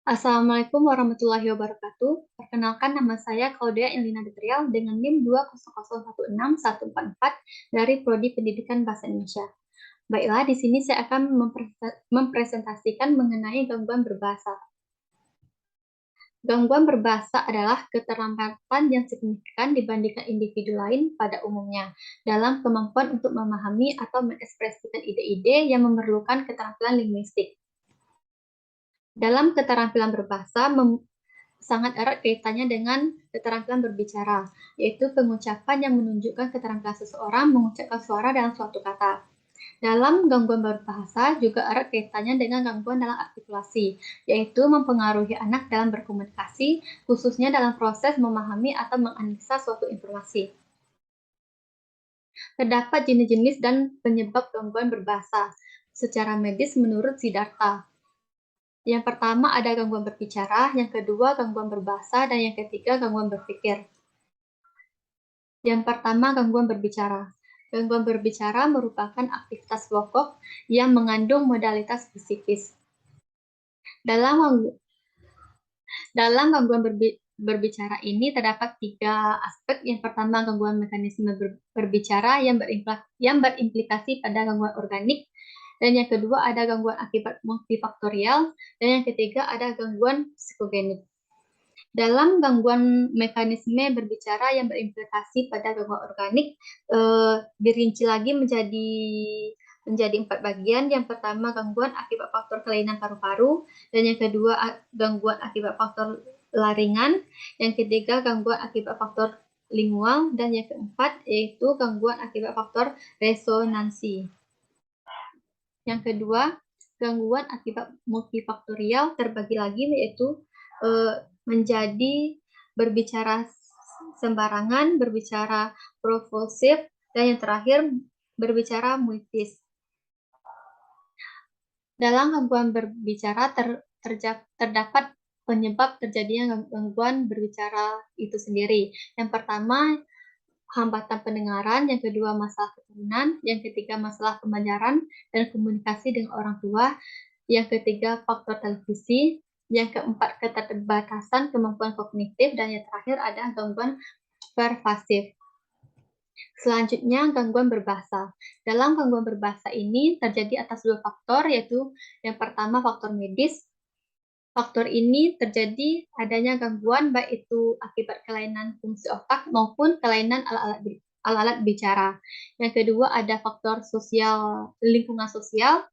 Assalamualaikum warahmatullahi wabarakatuh. Perkenalkan nama saya Claudia Elina Detrial dengan NIM 2001614 dari Prodi Pendidikan Bahasa Indonesia. Baiklah, di sini saya akan mempresentasikan mengenai gangguan berbahasa. Gangguan berbahasa adalah keterlambatan yang signifikan dibandingkan individu lain pada umumnya dalam kemampuan untuk memahami atau mengekspresikan ide-ide yang memerlukan keterampilan linguistik. Dalam keterampilan berbahasa, sangat erat kaitannya dengan keterampilan berbicara, yaitu pengucapan yang menunjukkan keterampilan seseorang mengucapkan suara dalam suatu kata. Dalam gangguan berbahasa juga erat kaitannya dengan gangguan dalam artikulasi, yaitu mempengaruhi anak dalam berkomunikasi, khususnya dalam proses memahami atau menganalisa suatu informasi. Terdapat jenis-jenis dan penyebab gangguan berbahasa secara medis menurut Siddhartha. Yang pertama ada gangguan berbicara, yang kedua gangguan berbahasa, dan yang ketiga gangguan berpikir. Yang pertama gangguan berbicara. Gangguan berbicara merupakan aktivitas pokok yang mengandung modalitas spesifis. Dalam gangguan berbicara ini terdapat 3 aspek. Yang pertama gangguan mekanisme berbicara yang berimplikasi pada gangguan organik. Dan yang kedua ada gangguan akibat multifaktorial. Dan yang ketiga ada gangguan psikogenik. Dalam gangguan mekanisme berbicara yang berimplikasi pada gangguan organik, dirinci lagi menjadi 4 bagian. Yang pertama gangguan akibat faktor kelainan paru-paru, dan yang kedua gangguan akibat faktor laringan, yang ketiga gangguan akibat faktor lingual, dan yang keempat yaitu gangguan akibat faktor resonansi. Yang kedua, gangguan akibat multifaktorial terbagi lagi, yaitu menjadi berbicara sembarangan, berbicara propulsif, dan yang terakhir berbicara muitis. Dalam gangguan berbicara terdapat penyebab terjadinya gangguan berbicara itu sendiri. Yang pertama, hambatan pendengaran, yang kedua masalah keturunan, yang ketiga masalah pembelajaran dan komunikasi dengan orang tua, yang ketiga faktor televisi, yang keempat keterbatasan kemampuan kognitif, dan yang terakhir ada gangguan pervasif. Selanjutnya gangguan berbahasa. Dalam gangguan berbahasa ini terjadi atas 2 faktor, yaitu yang pertama faktor medis. Faktor ini terjadi adanya gangguan baik itu akibat kelainan fungsi otak maupun kelainan alat-alat bicara. Yang kedua ada faktor sosial, lingkungan sosial,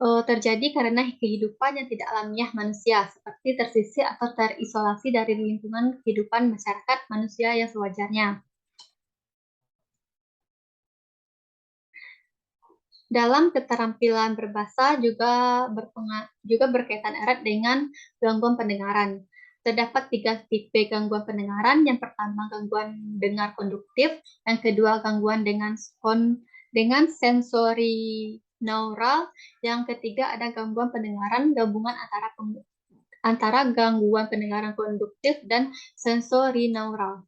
terjadi karena kehidupan yang tidak alamiah manusia, seperti tersisih atau terisolasi dari lingkungan kehidupan masyarakat manusia yang sewajarnya. Dalam keterampilan berbahasa juga berkaitan erat dengan gangguan pendengaran. Terdapat 3 tipe gangguan pendengaran. Yang pertama gangguan dengar konduktif, yang kedua gangguan dengan sensori neural, yang ketiga ada gangguan pendengaran gabungan antara gangguan pendengaran konduktif dan sensori neural.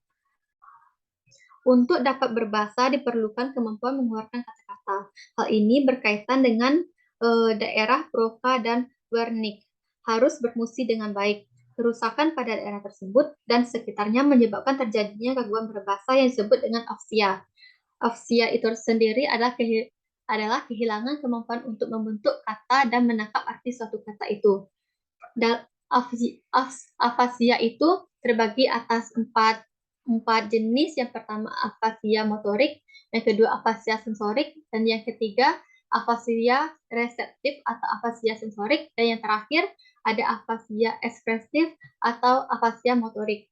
Untuk dapat berbahasa diperlukan kemampuan mengeluarkan kata-kata. Hal ini berkaitan dengan daerah Broca dan Wernicke. Harus berfungsi dengan baik. Kerusakan pada daerah tersebut dan sekitarnya menyebabkan terjadinya gangguan berbahasa yang disebut dengan afsia. Afsia itu sendiri adalah kehilangan kemampuan untuk membentuk kata dan menangkap arti suatu kata itu. Afasia itu terbagi atas 4 jenis. Yang pertama afasia motorik, yang kedua afasia sensorik, dan yang ketiga afasia reseptif atau afasia sensorik, dan yang terakhir ada afasia ekspresif atau afasia motorik.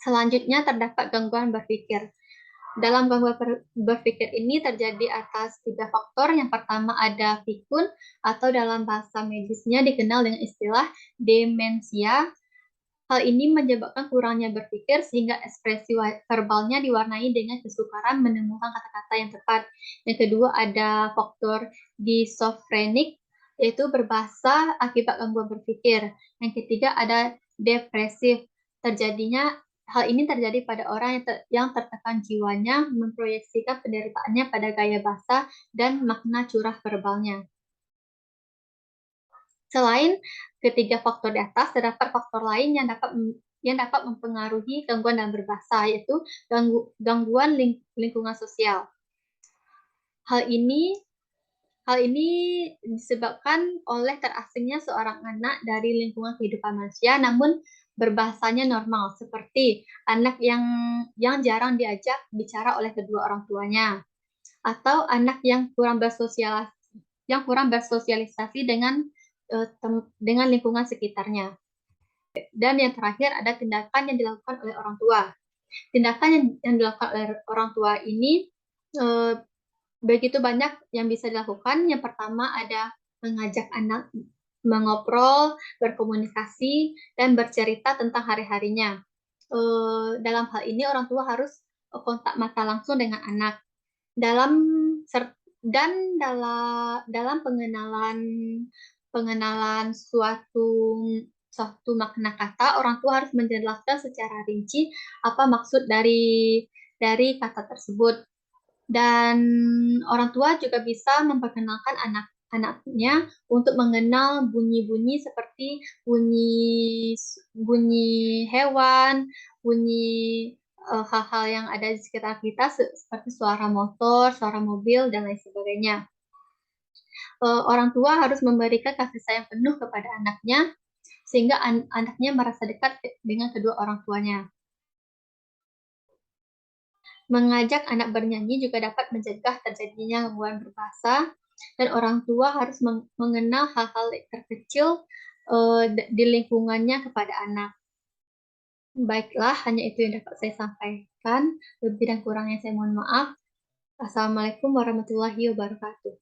Selanjutnya terdapat gangguan berpikir. Dalam gangguan berpikir ini terjadi atas 3 faktor. Yang pertama ada pikun atau dalam bahasa medisnya dikenal dengan istilah demensia. Hal ini menyebabkan kurangnya berpikir sehingga ekspresi verbalnya diwarnai dengan kesukaran menemukan kata-kata yang tepat. Yang kedua ada faktor disofrenik, yaitu berbahasa akibat gangguan berpikir. Yang ketiga ada depresif. Hal ini terjadi pada orang yang tertekan jiwanya, memproyeksikan penderitaannya pada gaya bahasa dan makna curah verbalnya. Selain ketiga faktor di atas, terdapat faktor lain yang dapat mempengaruhi gangguan dalam berbahasa, yaitu gangguan lingkungan sosial. Hal ini Hal ini disebabkan oleh terasingnya seorang anak dari lingkungan kehidupan manusia, namun berbahasanya normal, seperti anak yang jarang diajak bicara oleh kedua orang tuanya, atau anak yang kurang bersosialisasi dengan lingkungan sekitarnya. Dan yang terakhir ada tindakan yang dilakukan oleh orang tua. Tindakan yang dilakukan oleh orang tua ini eh, begitu banyak yang bisa dilakukan. Yang pertama ada mengajak anak mengobrol, berkomunikasi, dan bercerita tentang hari-harinya. Dalam hal ini orang tua harus kontak mata langsung dengan anak. Dalam dan dalam pengenalan suatu makna kata, orang tua harus menjelaskan secara rinci apa maksud dari kata tersebut. Dan orang tua juga bisa memperkenalkan anak-anaknya untuk mengenal bunyi-bunyi seperti bunyi bunyi hewan, bunyi hal-hal yang ada di sekitar kita seperti suara motor, suara mobil, dan lain sebagainya. Orang tua harus memberikan kasih sayang penuh kepada anaknya sehingga anaknya merasa dekat dengan kedua orang tuanya. Mengajak anak bernyanyi juga dapat mencegah terjadinya gangguan berbahasa, dan orang tua harus mengenal hal-hal terkecil di lingkungannya kepada anak. Baiklah, hanya itu yang dapat saya sampaikan. Lebih dan kurangnya saya mohon maaf. Assalamualaikum warahmatullahi wabarakatuh.